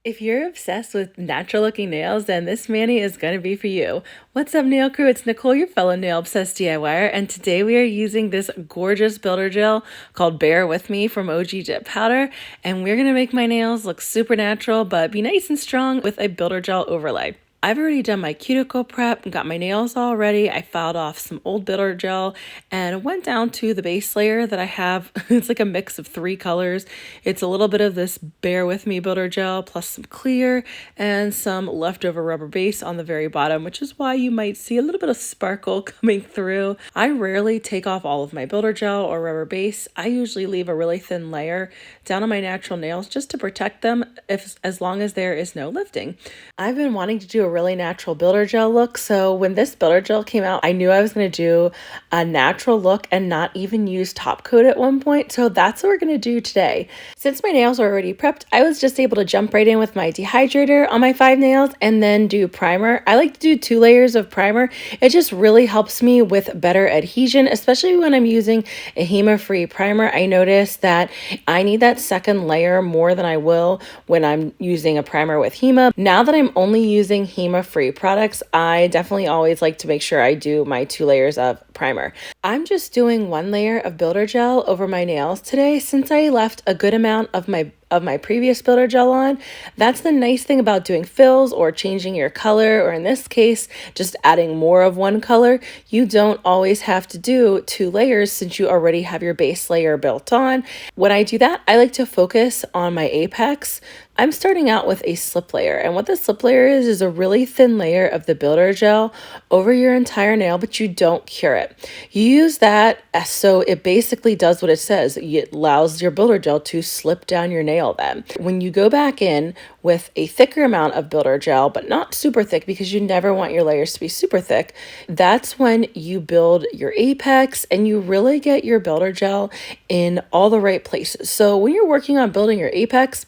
If you're obsessed with natural looking nails, then this mani is going to be for you. What's up, nail crew? It's Nicole, your fellow nail obsessed DIYer, and today we are using this gorgeous builder gel called Bear With Me from OG Jet Powder, and we're going to make my nails look super natural but be nice and strong with a builder gel overlay. I've already done my cuticle prep and got my nails all ready. I filed off some old builder gel and went down to the base layer that I have. It's like a mix of three colors. It's a little bit of this Bear With Me builder gel plus some clear and some leftover rubber base on the very bottom, which is why you might see a little bit of sparkle coming through. I rarely take off all of my builder gel or rubber base. I usually leave a really thin layer down on my natural nails just to protect them as long as there is no lifting. I've been wanting to do a really natural builder gel look, so when this builder gel came out, I knew I was going to do a natural look and not even use top coat at one point, so that's what we're going to do today. Since my nails are already prepped, I was just able to jump right in with my dehydrator on my 5 nails and then do primer. I like to do 2 layers of primer. It just really helps me with better adhesion, especially when I'm using a HEMA-free primer. I notice that I need that second layer more than I will when I'm using a primer with HEMA. Now that I'm only using HEMA-free products, I definitely always like to make sure I do my 2 layers of primer. I'm just doing 1 layer of builder gel over my nails today since I left a good amount of my previous builder gel on. That's the nice thing about doing fills or changing your color, or in this case, just adding more of one color. You don't always have to do 2 layers since you already have your base layer built on. When I do that, I like to focus on my apex. I'm starting out with a slip layer, and what the slip layer is a really thin layer of the builder gel over your entire nail, but you don't cure it. You use that so it basically does what it says. It allows your builder gel to slip down your nail then. When you go back in with a thicker amount of builder gel, but not super thick because you never want your layers to be super thick, that's when you build your apex and you really get your builder gel in all the right places. So when you're working on building your apex,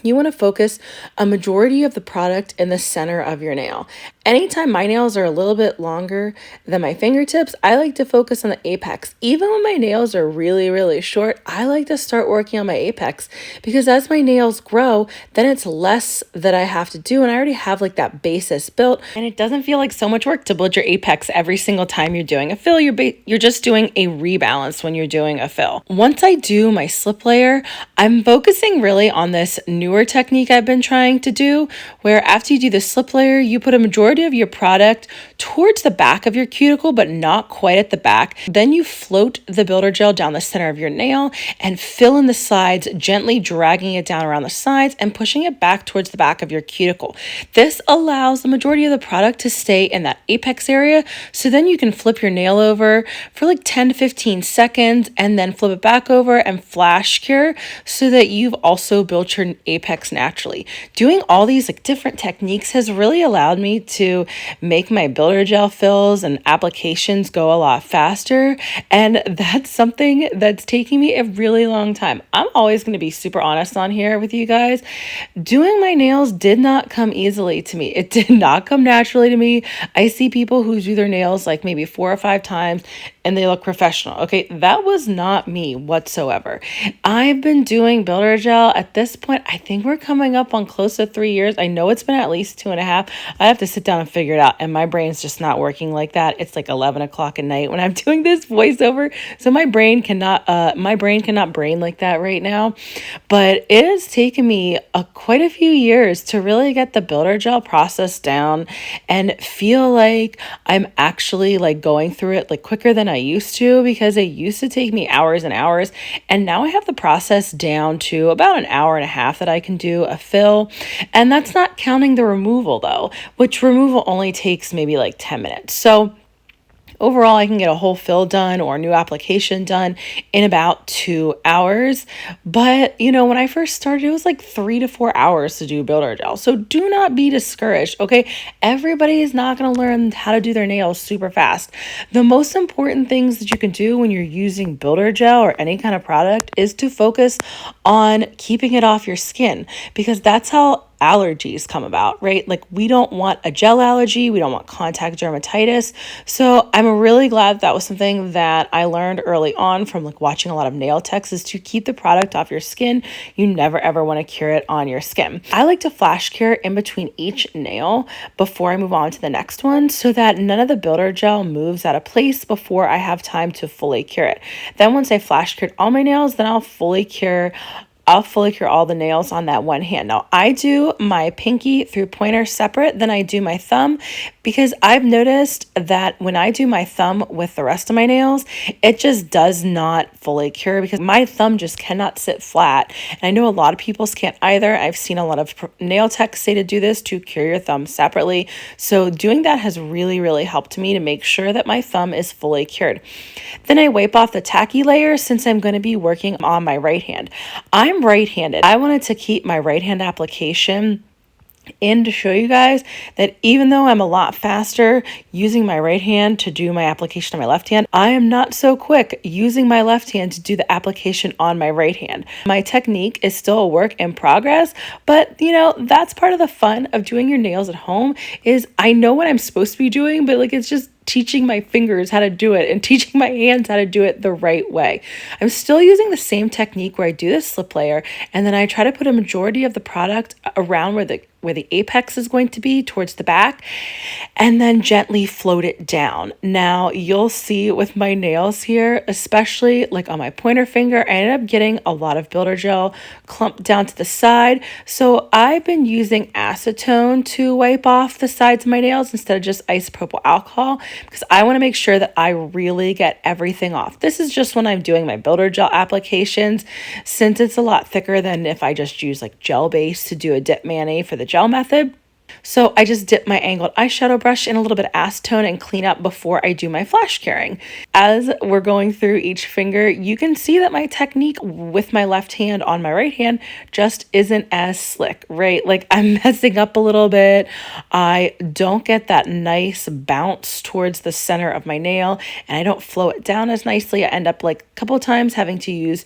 you want to focus a majority of the product in the center of your nail. Anytime my nails are a little bit longer than my fingertips, I like to focus on the apex. Even when my nails are really, really short, I like to start working on my apex because as my nails grow, then it's less that I have to do and I already have like that basis built, and it doesn't feel like so much work to build your apex every single time you're doing a fill. You're just doing a rebalance when you're doing a fill. Once I do my slip layer, I'm focusing really on this newer technique I've been trying to do, where after you do the slip layer, you put a majority of your product towards the back of your cuticle, but not quite at the back. Then you float the builder gel down the center of your nail and fill in the sides, gently dragging it down around the sides and pushing it back towards the back of your cuticle. This allows the majority of the product to stay in that apex area, so then you can flip your nail over for like 10 to 15 seconds and then flip it back over and flash cure so that you've also built your apex naturally. Doing all these like different techniques has really allowed me to make my builder gel fills and applications go a lot faster, and that's something that's taking me a really long time. I'm always going to be super honest on here with you guys. Doing my nails did not come easily to me. It did not come naturally to me. I see people who do their nails like maybe 4 or 5 times and they look professional. Okay, that was not me whatsoever. I've been doing builder gel at this point. I think we're coming up on close to 3 years. I know it's been at least 2.5. I have to sit down and figure it out, and my brain's just not working like that. It's like 11 o'clock at night when I'm doing this voiceover, so my brain cannot brain like that right now. But it has taken me quite a few years to really get the builder gel process down and feel like I'm actually like going through it like quicker than I used to, because it used to take me hours and hours, and now I have the process down to about an hour and a half that I can do a fill. And that's not counting the removal though, which removal only takes maybe like 10 minutes. So overall, I can get a whole fill done or a new application done in about 2 hours. But, when I first started, it was like 3 to 4 hours to do builder gel. So do not be discouraged, okay? Everybody is not going to learn how to do their nails super fast. The most important things that you can do when you're using builder gel or any kind of product is to focus on keeping it off your skin, because that's how allergies come about, right? Like we don't want a gel allergy, we don't want contact dermatitis. So I'm really glad that was something that I learned early on from like watching a lot of nail techs, is to keep the product off your skin. You never ever want to cure it on your skin. I like to flash cure in between each nail before I move on to the next one, so that none of the builder gel moves out of place before I have time to fully cure it. Then once I flash cured all my nails, then I'll fully cure all the nails on that one hand. Now, I do my pinky through pointer separate than I do my thumb, because I've noticed that when I do my thumb with the rest of my nails, it just does not fully cure, because my thumb just cannot sit flat. And I know a lot of people's can't either. I've seen a lot of nail techs say to do this, to cure your thumb separately. So doing that has really, really helped me to make sure that my thumb is fully cured. Then I wipe off the tacky layer, since I'm going to be working on my right hand. I'm right-handed. I wanted to keep my right hand application in to show you guys that even though I'm a lot faster using my right hand to do my application on my left hand, I am not so quick using my left hand to do the application on my right hand. My technique is still a work in progress, but you know, that's part of the fun of doing your nails at home, is I know what I'm supposed to be doing, but like it's just teaching my fingers how to do it and teaching my hands how to do it the right way. I'm still using the same technique where I do the slip layer, and then I try to put a majority of the product around where the apex is going to be, towards the back, and then gently float it down. Now you'll see with my nails here, especially like on my pointer finger, I ended up getting a lot of builder gel clumped down to the side. So I've been using acetone to wipe off the sides of my nails instead of just isopropyl alcohol, because I want to make sure that I really get everything off. This is just when I'm doing my builder gel applications, since it's a lot thicker than if I just use like gel base to do a dip mani for the gel method. So I just dip my angled eyeshadow brush in a little bit of acetone and clean up before I do my flash curing. As we're going through each finger, you can see that my technique with my left hand on my right hand just isn't as slick, right? Like I'm messing up a little bit. I don't get that nice bounce towards the center of my nail, and I don't flow it down as nicely. I end up like a couple of times having to use,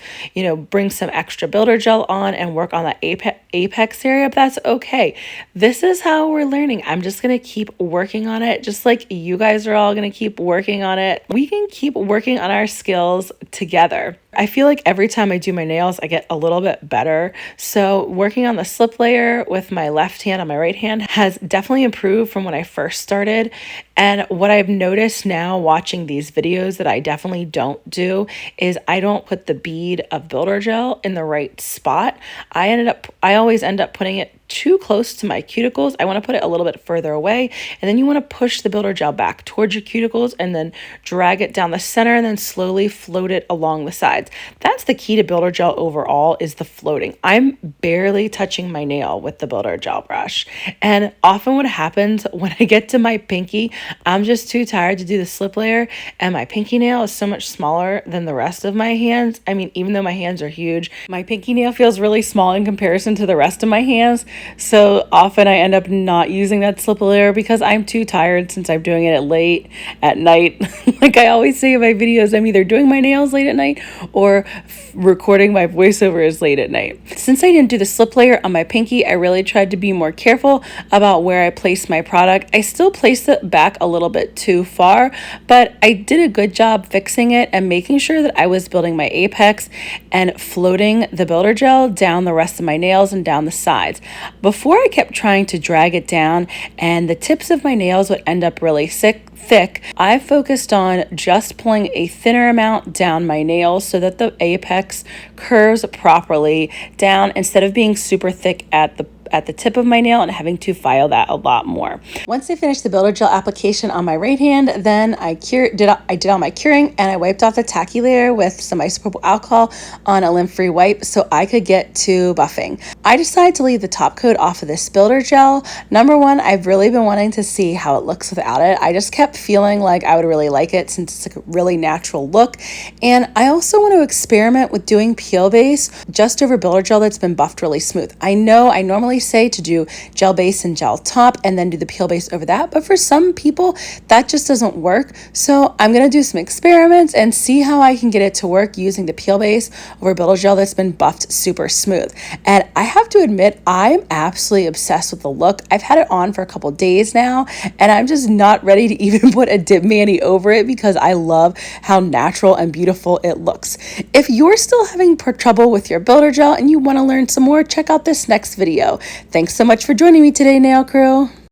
bring some extra builder gel on and work on that apex area, but that's okay. This is how we're learning. I'm just going to keep working on it, just like you guys are all going to keep working on it. We can keep working on our skills together. I feel like every time I do my nails, I get a little bit better. So working on the slip layer with my left hand on my right hand has definitely improved from when I first started. And what I've noticed now watching these videos that I definitely don't do is I don't put the bead of builder gel in the right spot. I always end up putting it too close to my cuticles. I want to put it a little bit further away, and then you want to push the builder gel back towards your cuticles and then drag it down the center and then slowly float it along the sides. That's the key to builder gel overall, is the floating. I'm barely touching my nail with the builder gel brush, and often what happens when I get to my pinky, I'm just too tired to do the slip layer, and my pinky nail is so much smaller than the rest of my hands. I mean, even though my hands are huge, my pinky nail feels really small in comparison to the rest of my hands. So often I end up not using that slip layer because I'm too tired, since I'm doing it late at night. Like I always say in my videos, I'm either doing my nails late at night or recording my voiceovers late at night. Since I didn't do the slip layer on my pinky, I really tried to be more careful about where I placed my product. I still placed it back a little bit too far, but I did a good job fixing it and making sure that I was building my apex and floating the builder gel down the rest of my nails and down the sides. Before, I kept trying to drag it down and the tips of my nails would end up really thick. I focused on just pulling a thinner amount down my nails so that the apex curves properly down, instead of being super thick at the tip of my nail and having to file that a lot more. Once I finished the builder gel application on my right hand, then I did all my curing, and I wiped off the tacky layer with some isopropyl alcohol on a lymph-free wipe so I could get to buffing. I decided to leave the top coat off of this builder gel. Number one, I've really been wanting to see how it looks without it. I just kept feeling like I would really like it, since it's like a really natural look. And I also want to experiment with doing peel base just over builder gel that's been buffed really smooth. I know I normally always say to do gel base and gel top and then do the peel base over that. But for some people, that just doesn't work. So I'm going to do some experiments and see how I can get it to work using the peel base over builder gel that's been buffed super smooth. And I have to admit, I'm absolutely obsessed with the look. I've had it on for a couple days now, and I'm just not ready to even put a dip mani over it because I love how natural and beautiful it looks. If you're still having trouble with your builder gel and you want to learn some more, check out this next video. Thanks so much for joining me today, nail crew.